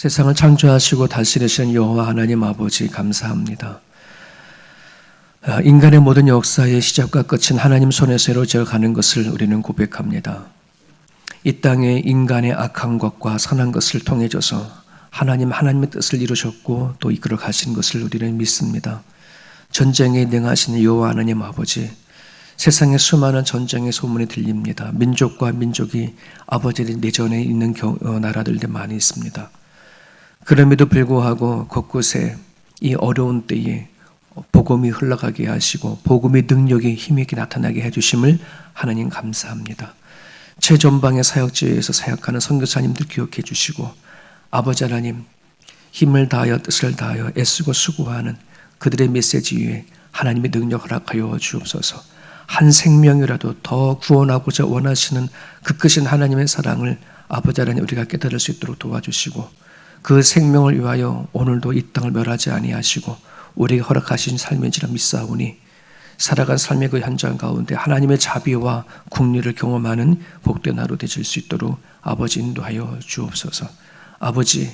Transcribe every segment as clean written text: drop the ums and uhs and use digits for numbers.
세상을 창조하시고 다스리시는 여호와 하나님 아버지 감사합니다. 인간의 모든 역사의 시작과 끝은 하나님 손에서 이루어져 가는 것을 우리는 고백합니다. 이 땅에 인간의 악한 것과 선한 것을 통해져서 하나님의 뜻을 이루셨고 또 이끌어 가신 것을 우리는 믿습니다. 전쟁에 능하시는 여호와 하나님 아버지, 세상에 수많은 전쟁의 소문이 들립니다. 민족과 민족이 아버지의 내전에 있는 나라들도 많이 있습니다. 그럼에도 불구하고 곳곳에 이 어려운 때에 복음이 흘러가게 하시고 복음의 능력이 힘있게 나타나게 해주심을 하나님 감사합니다. 최전방의 사역지에서 사역하는 선교사님들 기억해 주시고 아버지 하나님 힘을 다하여 뜻을 다하여 애쓰고 수고하는 그들의 메시지 위에 하나님의 능력 허락하여 주옵소서. 한 생명이라도 더 구원하고자 원하시는 그 크신 하나님의 사랑을 아버지 하나님 우리가 깨달을 수 있도록 도와주시고 그 생명을 위하여 오늘도 이 땅을 멸하지 아니하시고 우리에게 허락하신 삶인지라 믿사오니 살아간 삶의 그 현장 가운데 하나님의 자비와 국리를 경험하는 복된 하루 되실 수 있도록 아버지 인도하여 주옵소서. 아버지,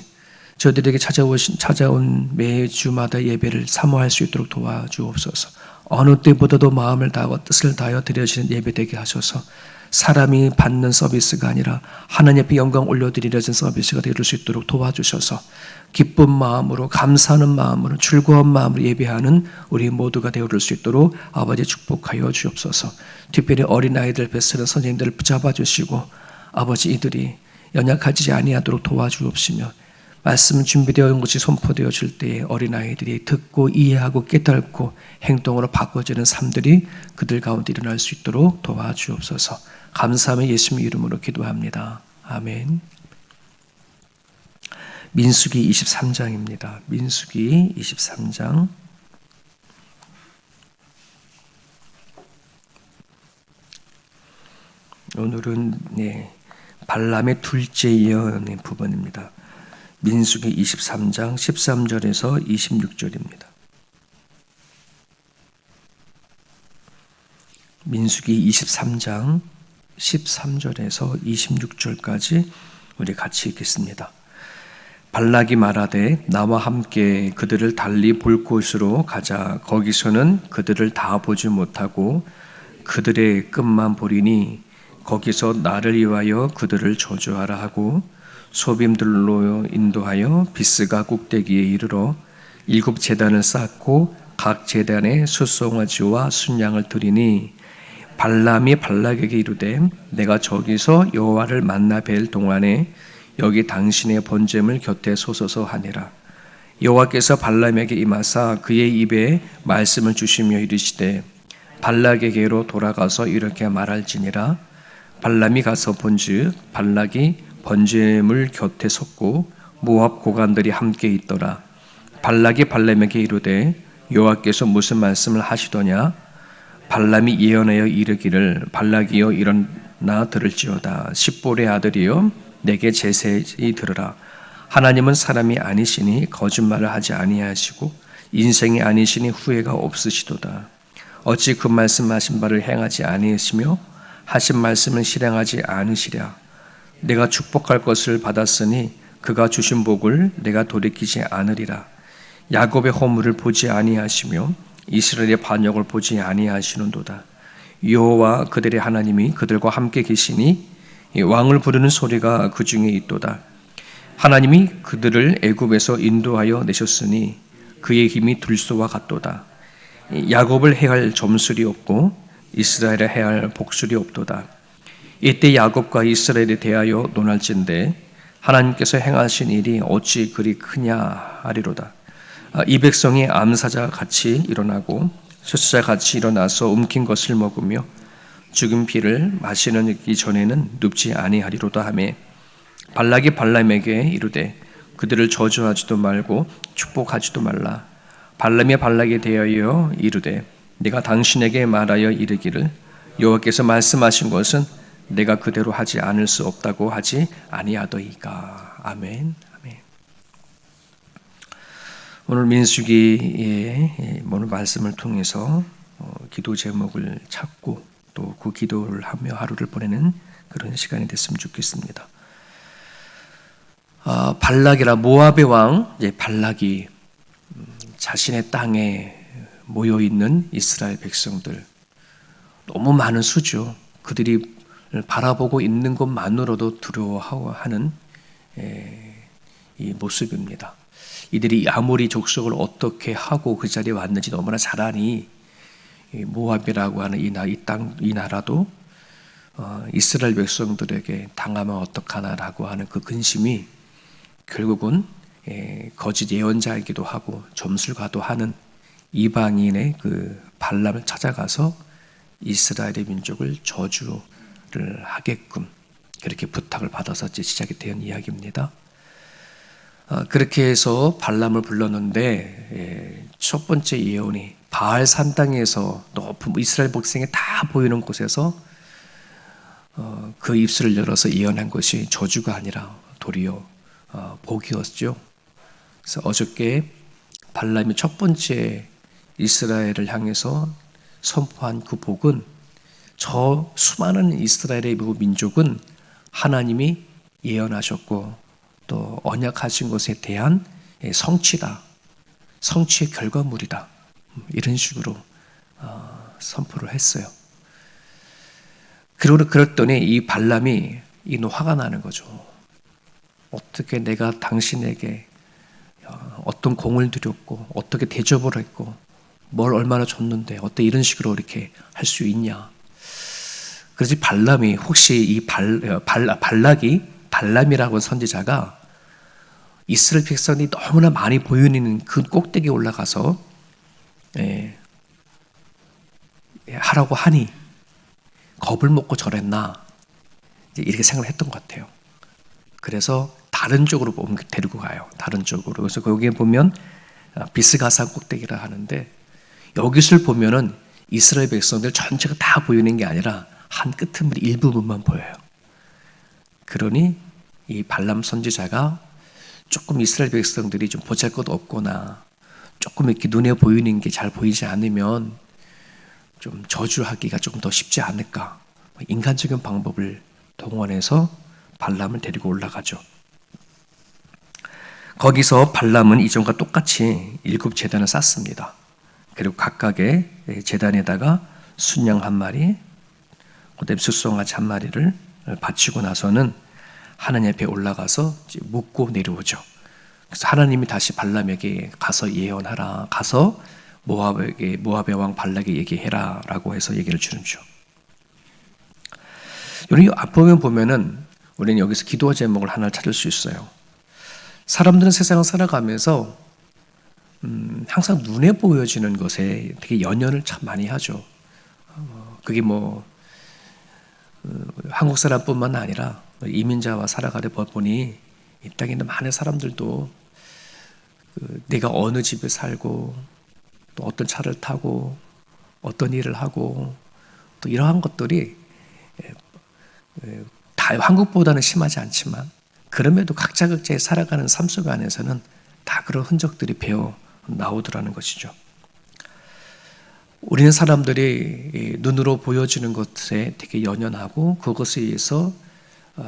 저들에게 찾아온 매주마다 예배를 사모할 수 있도록 도와주옵소서. 어느 때보다도 마음을 다하고 뜻을 다하여 드려지는 예배 되게 하셔서 사람이 받는 서비스가 아니라 하나님 앞에 영광 올려드리려는 서비스가 될 수 있도록 도와주셔서 기쁜 마음으로 감사하는 마음으로 즐거운 마음으로 예배하는 우리 모두가 되어줄 수 있도록 아버지 축복하여 주옵소서. 특별히 어린아이들 뱃쓰는 선생님들을 붙잡아 주시고 아버지 이들이 연약하지 아니하도록 도와주옵시며 말씀 준비되어 온 것이 선포되어질 때에 어린아이들이 듣고 이해하고 깨닫고 행동으로 바꿔지는 삶들이 그들 가운데 일어날 수 있도록 도와주옵소서. 감사하며 예수님의 이름으로 기도합니다. 아멘. 민수기 23장입니다. 민수기 23장. 오늘은 발람의 둘째 예언의 부분입니다. 민수기 23장 13절에서 26절입니다. 민수기 23장 13절에서 26절까지 우리 같이 읽겠습니다. 발락이 말하되 나와 함께 그들을 달리 볼 곳으로 가자. 거기서는 그들을 다 보지 못하고 그들의 끝만 보리니 거기서 나를 위하여 그들을 저주하라 하고 소빔들로 인도하여 비스가 꼭대기에 이르러 7 제단을 쌓고 각 제단에 숫송아지와 순양을 드리니 발람이 발락에게 이르되 내가 저기서 여호와를 만나 뵐 동안에 여기 당신의 번제물 곁에 서소서 하니라. 여호와께서 발람에게 임하사 그의 입에 말씀을 주시며 이르시되 발락에게로 돌아가서 이렇게 말할지니라. 발람이 가서 본즉 발락이 번제물 곁에 섰고 모압 고관들이 함께 있더라. 발락이 발람에게 이르되 여호와께서 무슨 말씀을 하시더냐? 발람이 예언하여 이르기를 발락이여 일어나 들을지어다. 십볼의 아들이여 내게 제세히 들으라. 하나님은 사람이 아니시니 거짓말을 하지 아니하시고 인생이 아니시니 후회가 없으시도다. 어찌 그 말씀하신 바를 행하지 아니하시며 하신 말씀을 실행하지 않으시랴. 내가 축복할 것을 받았으니 그가 주신 복을 내가 돌이키지 않으리라. 야곱의 허물을 보지 아니하시며 이스라엘의 반역을 보지 아니하시는도다. 여호와 그들의 하나님이 그들과 함께 계시니 왕을 부르는 소리가 그 중에 있도다. 하나님이 그들을 애굽에서 인도하여 내셨으니 그의 힘이 들소와 같도다. 야곱을 해할 점술이 없고 이스라엘을 해할 복술이 없도다. 이때 야곱과 이스라엘에 대하여 논할진대 하나님께서 행하신 일이 어찌 그리 크냐 하리로다. 이 백성이 암사자 같이 일어나고 숫사 같이 일어나서 움킨 것을 먹으며 죽은 피를 마시는 이전에는 눕지 아니하리로다 하며 발락이 발람에게 이르되 그들을 저주하지도 말고 축복하지도 말라. 발람이 발락에 대하여 이르되 내가 당신에게 말하여 이르기를 여호와께서 말씀하신 것은 내가 그대로 하지 않을 수 없다고 하지 아니하더이까. 아멘. 아멘. 오늘 민수기의 오늘 말씀을 통해서 기도 제목을 찾고 또 그 기도를 하며 하루를 보내는 그런 시간이 됐으면 좋겠습니다. 발락이라 모압의 왕 발락이 자신의 땅에 모여 있는 이스라엘 백성들, 너무 많은 수죠. 그들이 바라보고 있는 것만으로도 두려워하는 이 모습입니다. 이들이 아모리 족속을 어떻게 하고 그 자리에 왔는지 너무나 잘 아니, 모압이라고 하는 이 나라도 이스라엘 백성들에게 당하면 어떡하나라고 하는 그 근심이 결국은 거짓 예언자이기도 하고 점술가도 하는 이방인의 그 발람을 찾아가서 이스라엘의 민족을 저주를 하게끔 그렇게 부탁을 받아서 시작이 된 이야기입니다. 그렇게 해서 발람을 불렀는데 첫 번째 예언이 바알 산당에서 높은 이스라엘 백성이 다 보이는 곳에서 그 입술을 열어서 예언한 것이 저주가 아니라 도리어 복이었죠. 그래서 어저께 발람이 첫 번째 이스라엘을 향해서 선포한 그 복은 저 수많은 이스라엘의 민족은 하나님이 예언하셨고 또 언약하신 것에 대한 성취다, 성취의 결과물이다, 이런 식으로 선포를 했어요. 그리고 그랬더니 이 발람이 화가 나는 거죠. 어떻게 내가 당신에게 어떤 공을 들였고 어떻게 대접을 했고 뭘 얼마나 줬는데 어떻게 이런 식으로 이렇게 할 수 있냐. 그래서 발람이 혹시 이 발람이라고 선지자가 이스라엘 백성이 너무나 많이 보이는 그 꼭대기에 올라가서 하라고 하니 겁을 먹고 저랬나, 이렇게 생각을 했던 것 같아요. 그래서 다른 쪽으로 데리고 가요. 다른 쪽으로. 그래서 거기에 보면 비스가산 꼭대기라 하는데, 여기를 보면은 이스라엘 백성들 전체가 다 보이는 게 아니라 한 끄트머리 일부분만 보여요. 그러니 이 발람 선지자가 조금 이스라엘 백성들이 좀 보잘것 없거나 조금 이렇게 눈에 보이는 게 잘 보이지 않으면 좀 저주하기가 조금 더 쉽지 않을까, 인간적인 방법을 동원해서 발람을 데리고 올라가죠. 거기서 발람은 이전과 똑같이 7제단을 쌓습니다. 그리고 각각의 제단에다가 순양 한 마리, 그다음에 숫송아지 한 마리를 바치고 나서는 하나님 앞에 올라가서 묻고 내려오죠. 그래서 하나님이 다시 발람에게 가서 예언하라, 가서 모압의 왕 발락에게 얘기해라 라고 해서 얘기를 주죠. 여기 앞부분 보면은 우리는 여기서 기도 제목을 하나 찾을 수 있어요. 사람들은 세상을 살아가면서 항상 눈에 보여지는 것에 되게 연연을 참 많이 하죠. 그게 한국 사람뿐만 아니라 이민자와 살아가다 보니 이 땅에 있는 많은 사람들도 내가 어느 집에 살고 또 어떤 차를 타고 어떤 일을 하고 또 이러한 것들이 다 한국보다는 심하지 않지만 그럼에도 각자의 살아가는 삶 속 안에서는 다 그런 흔적들이 배어 나오더라는 것이죠. 우리는 사람들이 눈으로 보여지는 것에 되게 연연하고 그것에 의해서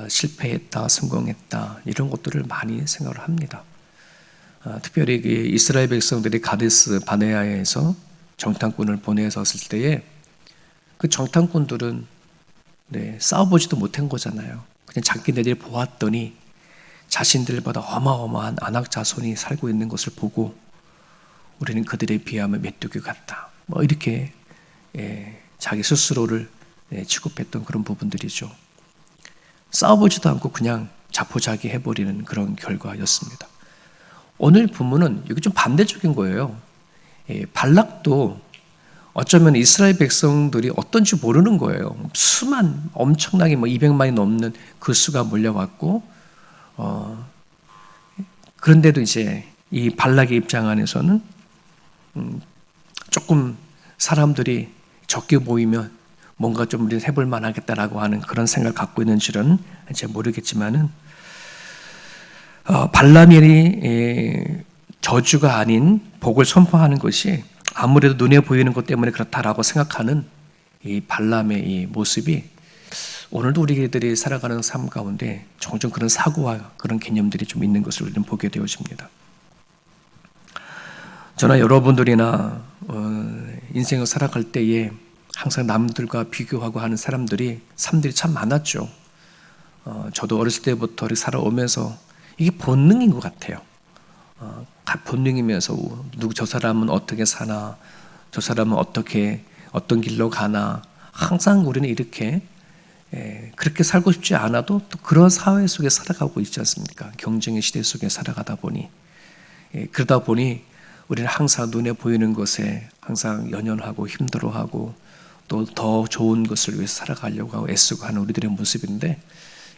실패했다, 성공했다, 이런 것들을 많이 생각을 합니다. 특별히 이스라엘 백성들이 가데스 바네아에서 정탐꾼을 보내었을 때에 그 정탐꾼들은 싸워보지도 못한 거잖아요. 그냥 자기네들이 보았더니 자신들보다 어마어마한 아낙 자손이 살고 있는 것을 보고 우리는 그들에 비하면 메뚜기 같다, 이렇게 자기 스스로를 취급했던 그런 부분들이죠. 싸워보지도 않고 그냥 자포자기 해버리는 그런 결과였습니다. 오늘 본문은 여기 좀 반대적인 거예요. 발락도 어쩌면 이스라엘 백성들이 어떤지 모르는 거예요. 엄청나게 200만이 넘는 그 수가 몰려왔고, 그런데도 이제 이 발락의 입장 안에서는 조금 사람들이 적게 보이면 뭔가 좀 우리는 해볼 만하겠다라고 하는 그런 생각을 갖고 있는지는 이제 모르겠지만은, 발람이 저주가 아닌 복을 선포하는 것이 아무래도 눈에 보이는 것 때문에 그렇다라고 생각하는 이 발람의 이 모습이 오늘도 우리들이 살아가는 삶 가운데 종종 그런 사고와 그런 개념들이 좀 있는 것을 우리는 보게 되어집니다. 저나 여러분들이나 인생을 살아갈 때에 항상 남들과 비교하고 하는 사람들이 참 많았죠. 저도 어렸을 때부터 이렇게 살아오면서 이게 본능인 것 같아요. 본능이면서 저 사람은 어떻게 사나, 저 사람은 어떤 길로 가나, 항상 우리는 이렇게 그렇게 살고 싶지 않아도 또 그런 사회 속에 살아가고 있지 않습니까? 경쟁의 시대 속에 살아가다 보니 그러다 보니 우리는 항상 눈에 보이는 것에 항상 연연하고 힘들어하고 또 더 좋은 것을 위해서 살아가려고 하고 애쓰고 하는 우리들의 모습인데,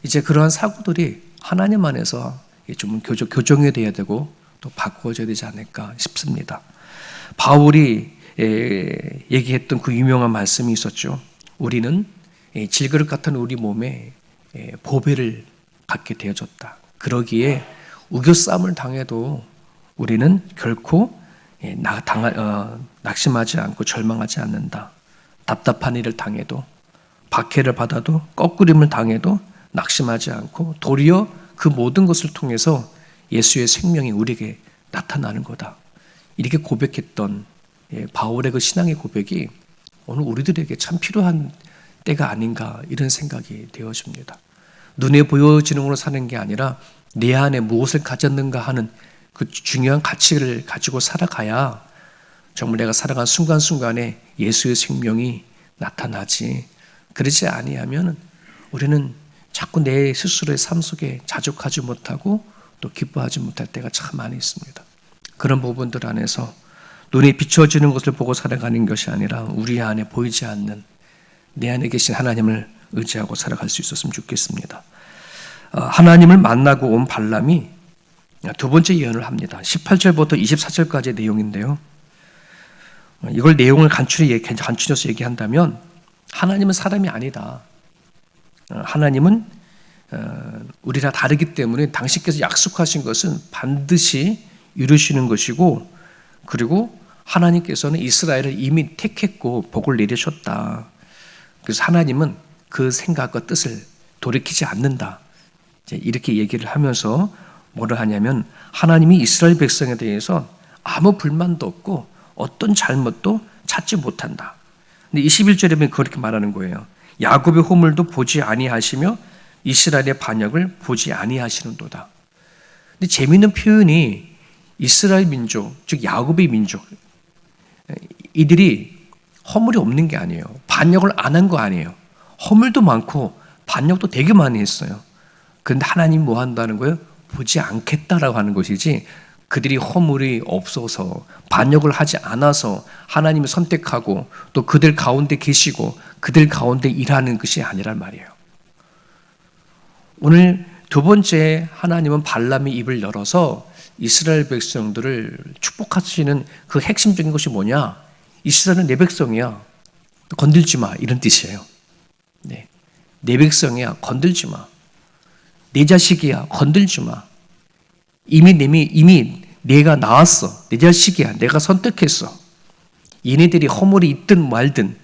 이제 그러한 사고들이 하나님 안에서 좀 교정이 돼야 되고 또 바꾸어져야 되지 않을까 싶습니다. 바울이 얘기했던 그 유명한 말씀이 있었죠. 우리는 질그릇 같은 우리 몸에 보배를 갖게 되어졌다. 그러기에 우겨싸움을 당해도 우리는 결코 낙심하지 않고 절망하지 않는다. 답답한 일을 당해도, 박해를 받아도, 꺾으림을 당해도 낙심하지 않고 도리어 그 모든 것을 통해서 예수의 생명이 우리에게 나타나는 거다. 이렇게 고백했던 바울의 그 신앙의 고백이 오늘 우리들에게 참 필요한 때가 아닌가, 이런 생각이 되어집니다. 눈에 보여지는 걸로 사는 게 아니라 내 안에 무엇을 가졌는가 하는 그 중요한 가치를 가지고 살아가야 정말 내가 살아간 순간순간에 예수의 생명이 나타나지. 그러지 아니하면 우리는 자꾸 내 스스로의 삶 속에 자족하지 못하고 또 기뻐하지 못할 때가 참 많이 있습니다. 그런 부분들 안에서 눈에 비춰지는 것을 보고 살아가는 것이 아니라 우리 안에 보이지 않는 내 안에 계신 하나님을 의지하고 살아갈 수 있었으면 좋겠습니다. 하나님을 만나고 온 발람이 두 번째 예언을 합니다. 18절부터 24절까지의 내용인데요. 이걸 내용을 간추려서 얘기한다면 하나님은 사람이 아니다. 하나님은 우리랑 다르기 때문에 당신께서 약속하신 것은 반드시 이루시는 것이고, 그리고 하나님께서는 이스라엘을 이미 택했고 복을 내리셨다. 그래서 하나님은 그 생각과 뜻을 돌이키지 않는다. 이렇게 얘기를 하면서 뭐를 하냐면 하나님이 이스라엘 백성에 대해서 아무 불만도 없고 어떤 잘못도 찾지 못한다. 근데 21절에 보면 그렇게 말하는 거예요. 야곱의 허물도 보지 아니하시며 이스라엘의 반역을 보지 아니하시는도다. 근데 재미있는 표현이 이스라엘 민족, 즉 야곱의 민족, 이들이 허물이 없는 게 아니에요. 반역을 안 한 거 아니에요. 허물도 많고 반역도 되게 많이 했어요. 그런데 하나님이 뭐 한다는 거예요? 보지 않겠다라고 하는 것이지, 그들이 허물이 없어서 반역을 하지 않아서 하나님을 선택하고 또 그들 가운데 계시고 그들 가운데 일하는 것이 아니란 말이에요. 오늘 두 번째, 하나님은 발람의 입을 열어서 이스라엘 백성들을 축복하시는 그 핵심적인 것이 뭐냐? 이스라엘은 내 백성이야. 건들지 마. 이런 뜻이에요. 네. 내 백성이야. 건들지 마. 내 자식이야. 건들지 마. 이미 내가 낳았어. 내 자식이야. 내가 선택했어. 얘네들이 허물이 있든 말든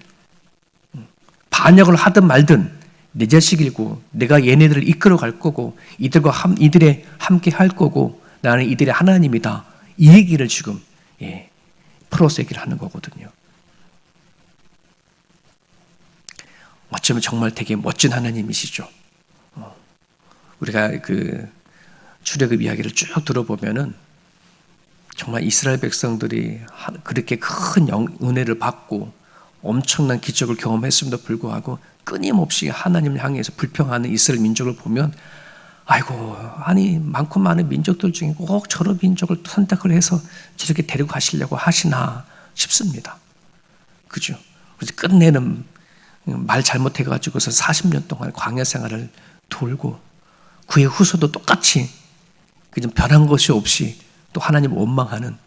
반역을 하든 말든 내 자식이고 내가 얘네들을 이끌어 갈 거고 이들에 함께 할 거고 나는 이들의 하나님이다. 이 얘기를 지금 풀어서 얘기를 하는 거거든요. 어쩌면 정말 되게 멋진 하나님이시죠. 우리가 그 출애굽 이야기를 쭉 들어보면은 정말 이스라엘 백성들이 그렇게 큰 은혜를 받고 엄청난 기적을 경험했음에도 불구하고 끊임없이 하나님을 향해서 불평하는 이스라엘 민족을 보면 아이고, 아니 많고 많은 민족들 중에 꼭 저런 민족을 선택을 해서 저렇게 데리고 가시려고 하시나 싶습니다. 그죠? 그래서 끝내는 말 잘못해가지고서 40년 동안 광야 생활을 돌고 그의 후손도 똑같이 그좀 변한 것이 없이 또 하나님을 원망하는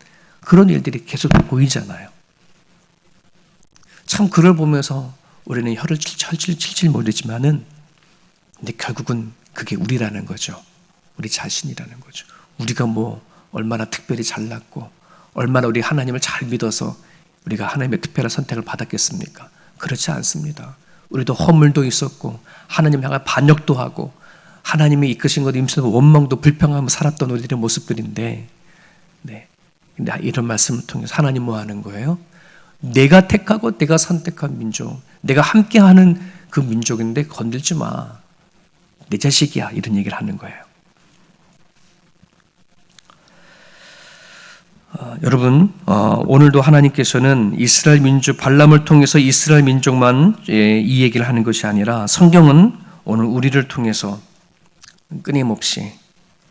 그런 일들이 계속 보이잖아요. 참 그걸 보면서 우리는 혀를 칠칠 모르지만은 근데 결국은 그게 우리라는 거죠. 우리 자신이라는 거죠. 우리가 뭐 얼마나 특별히 잘났고 얼마나 우리 하나님을 잘 믿어서 우리가 하나님의 특별한 선택을 받았겠습니까? 그렇지 않습니다. 우리도 허물도 있었고 하나님 향한 반역도 하고 하나님이 이끄신 것 임신도 원망도 불평하며 살았던 우리들의 모습들인데, 네. 근데 이런 말씀을 통해서 하나님 뭐 하는 거예요? 내가 택하고 내가 선택한 민족, 내가 함께하는 그 민족인데 건들지 마. 내 자식이야. 이런 얘기를 하는 거예요. 여러분, 오늘도 하나님께서는 이스라엘 민족 발람을 통해서 이스라엘 민족만 이 얘기를 하는 것이 아니라 성경은 오늘 우리를 통해서 끊임없이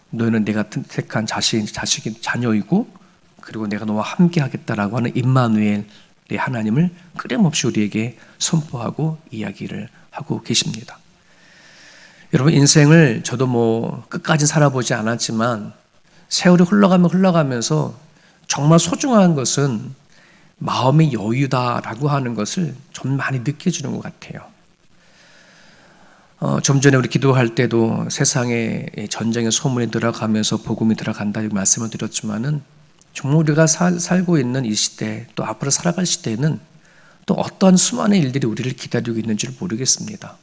너희는 내가 택한 자식이 자녀이고 그리고 내가 너와 함께 하겠다라고 하는 임마누엘의 하나님을 끊임없이 우리에게 선포하고 이야기를 하고 계십니다. 여러분, 인생을 저도 뭐 끝까지 살아보지 않았지만 세월이 흘러가면서 정말 소중한 것은 마음의 여유다라고 하는 것을 좀 많이 느껴지는 것 같아요. 좀 전에 우리 기도할 때도 세상에 전쟁의 소문이 들어가면서 복음이 들어간다고 말씀을 드렸지만은 정말 우리가 살고 있는 이 시대, 또 앞으로 살아갈 시대에는 또 어떠한 수많은 일들이 우리를 기다리고 있는지를 모르겠습니다.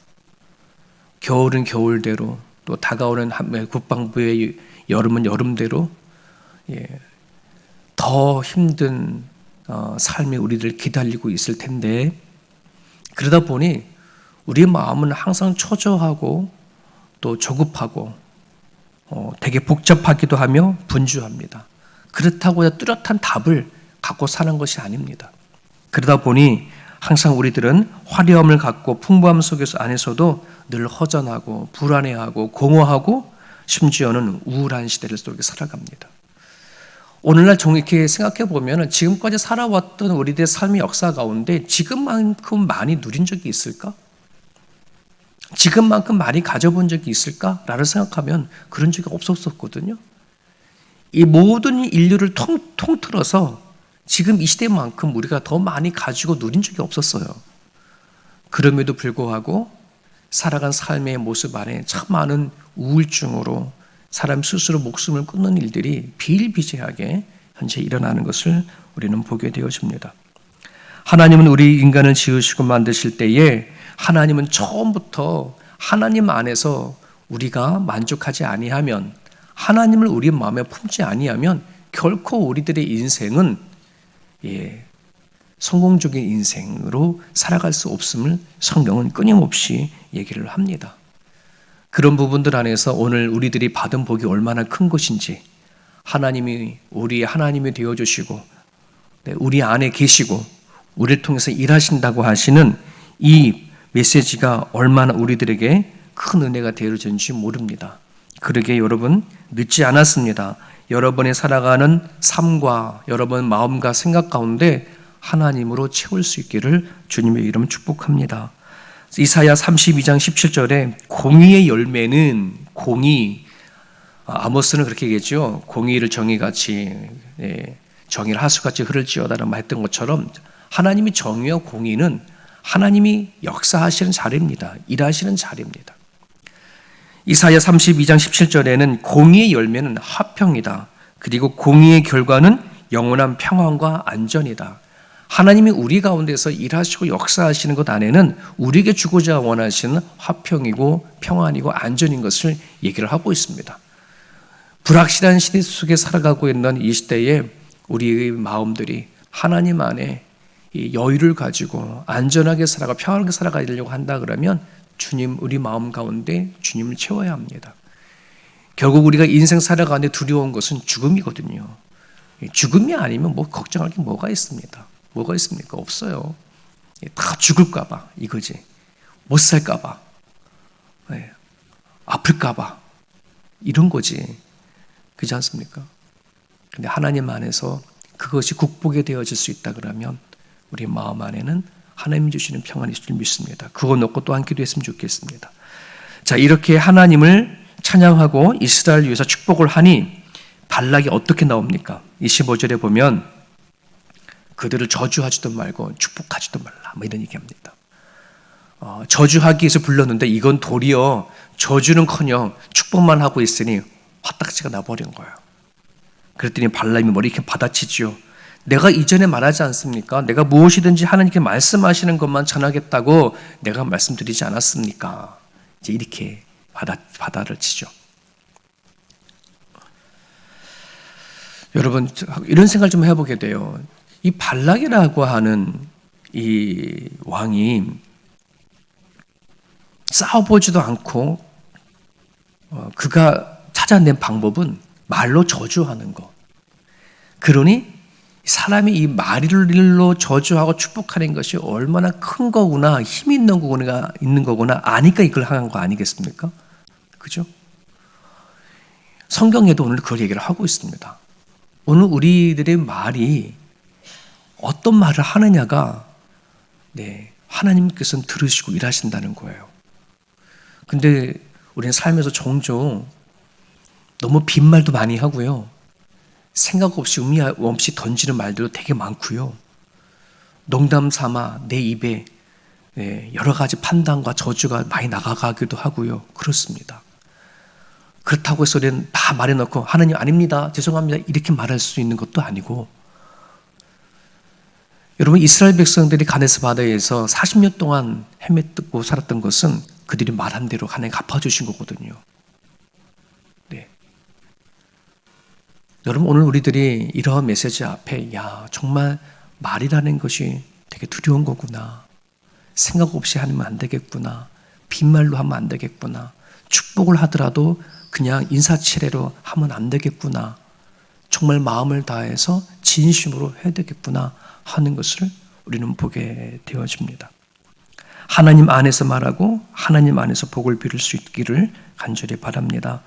겨울은 겨울대로, 또 다가오는 국방부의 여름은 여름대로 더 힘든 삶이 우리를 기다리고 있을 텐데, 그러다 보니 우리의 마음은 항상 초조하고 또 조급하고 되게 복잡하기도 하며 분주합니다. 그렇다고 뚜렷한 답을 갖고 사는 것이 아닙니다. 그러다 보니 항상 우리들은 화려함을 갖고 풍부함 속에서 안에서도 늘 허전하고 불안해하고 공허하고 심지어는 우울한 시대를 속에 살아갑니다. 오늘날 이렇게 생각해 보면 지금까지 살아왔던 우리들의 삶의 역사 가운데 지금만큼 많이 누린 적이 있을까? 지금만큼 많이 가져본 적이 있을까? 라를 생각하면 그런 적이 없었거든요. 이 모든 인류를 통틀어서 지금 이 시대만큼 우리가 더 많이 가지고 누린 적이 없었어요. 그럼에도 불구하고 살아간 삶의 모습 안에 참 많은 우울증으로 사람 스스로 목숨을 끊는 일들이 비일비재하게 현재 일어나는 것을 우리는 보게 되어집니다. 하나님은 우리 인간을 지으시고 만드실 때에 하나님은 처음부터 하나님 안에서 우리가 만족하지 아니하면, 하나님을 우리 마음에 품지 아니하면 결코 우리들의 인생은 성공적인 인생으로 살아갈 수 없음을 성경은 끊임없이 얘기를 합니다. 그런 부분들 안에서 오늘 우리들이 받은 복이 얼마나 큰 것인지, 하나님이 우리의 하나님이 되어주시고 우리 안에 계시고 우리를 통해서 일하신다고 하시는 이 메시지가 얼마나 우리들에게 큰 은혜가 되어졌는지 모릅니다. 그러게 여러분, 늦지 않았습니다. 여러분이 살아가는 삶과 여러분 마음과 생각 가운데 하나님으로 채울 수 있기를 주님의 이름 축복합니다. 이사야 32장 17절에 공의의 열매는 아모스는 그렇게 얘기했죠. 공의를 정의같이 정의를 하수같이 흐를지어다라고 했던 것처럼 하나님이 정의와 공의는 하나님이 역사하시는 자리입니다. 일하시는 자리입니다. 이사야 32장 17절에는 공의의 열매는 화평이다. 그리고 공의의 결과는 영원한 평안과 안전이다. 하나님이 우리 가운데서 일하시고 역사하시는 것 안에는 우리에게 주고자 원하시는 화평이고 평안이고 안전인 것을 얘기를 하고 있습니다. 불확실한 시대 속에 살아가고 있는 이 시대에 우리의 마음들이 하나님 안에 이 여유를 가지고 안전하게 살아가 평안하게 살아가려고 한다 그러면 주님, 우리 마음 가운데 주님을 채워야 합니다. 결국 우리가 인생 살아가는데 두려운 것은 죽음이거든요. 죽음이 아니면 뭐 걱정할 게 뭐가 있습니다. 뭐가 있습니까? 없어요. 다 죽을까 봐 이거지. 못 살까 봐. 아플까 봐. 이런 거지. 그렇지 않습니까? 근데 하나님 안에서 그것이 극복이 되어질 수 있다 그러면 우리 마음 안에는 하나님 주시는 평안이 있을 줄 믿습니다. 그거 놓고 또 한 기도했으면 좋겠습니다. 자, 이렇게 하나님을 찬양하고 이스라엘 위해서 축복을 하니 발락이 어떻게 나옵니까? 25절에 보면 그들을 저주하지도 말고 축복하지도 말라, 뭐 이런 얘기합니다. 저주하기 위해서 불렀는데 이건 도리어 저주는커녕 축복만 하고 있으니 화딱지가 나버린 거예요. 그랬더니 발람이 머리 이렇게 받아치죠. 내가 이전에 말하지 않습니까? 내가 무엇이든지 하나님께 말씀하시는 것만 전하겠다고 내가 말씀드리지 않았습니까? 이제 이렇게 바다를 치죠. 여러분, 이런 생각을 좀 해보게 돼요. 이 발락이라고 하는 이 왕이 싸워보지도 않고 그가 찾아낸 방법은 말로 저주하는 것. 그러니 사람이 이 말로 저주하고 축복하는 것이 얼마나 큰 거구나, 힘이 있는 거구나 아니까 이걸 하는 거 아니겠습니까? 그죠? 성경에도 오늘 그걸 얘기를 하고 있습니다. 오늘 우리들의 말이 어떤 말을 하느냐가 하나님께서는 들으시고 일하신다는 거예요. 근데 우리는 삶에서 종종 너무 빈말도 많이 하고요. 생각 없이 의미 없이 던지는 말들도 되게 많고요. 농담 삼아 내 입에 여러 가지 판단과 저주가 많이 나가기도 하고요. 그렇습니다. 그렇다고 해서 우리는 다 말해놓고 하나님 아닙니다, 죄송합니다 이렇게 말할 수 있는 것도 아니고, 여러분 이스라엘 백성들이 가데스 바다에서 40년 동안 헤맸고 살았던 것은 그들이 말한 대로 하나님 갚아주신 거거든요. 여러분 오늘 우리들이 이러한 메시지 앞에 정말 말이라는 것이 되게 두려운 거구나, 생각 없이 하면 안 되겠구나, 빈말로 하면 안 되겠구나, 축복을 하더라도 그냥 인사치레로 하면 안 되겠구나, 정말 마음을 다해서 진심으로 해야 되겠구나 하는 것을 우리는 보게 되어집니다. 하나님 안에서 말하고 하나님 안에서 복을 빌을 수 있기를 간절히 바랍니다.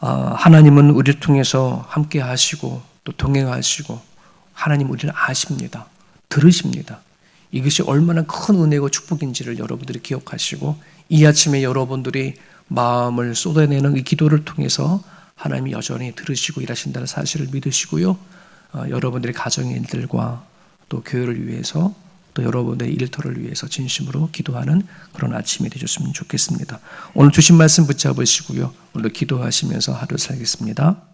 하나님은 우리를 통해서 함께 하시고 또 동행하시고 하나님 우리를 아십니다. 들으십니다. 이것이 얼마나 큰 은혜고 축복인지를 여러분들이 기억하시고, 이 아침에 여러분들이 마음을 쏟아내는 이 기도를 통해서 하나님이 여전히 들으시고 일하신다는 사실을 믿으시고요. 여러분들의 가정의 일들과 또 교회를 위해서 또 여러분들의 일터를 위해서 진심으로 기도하는 그런 아침이 되셨으면 좋겠습니다. 오늘 주신 말씀 붙잡으시고요. 오늘 기도하시면서 하루 살겠습니다.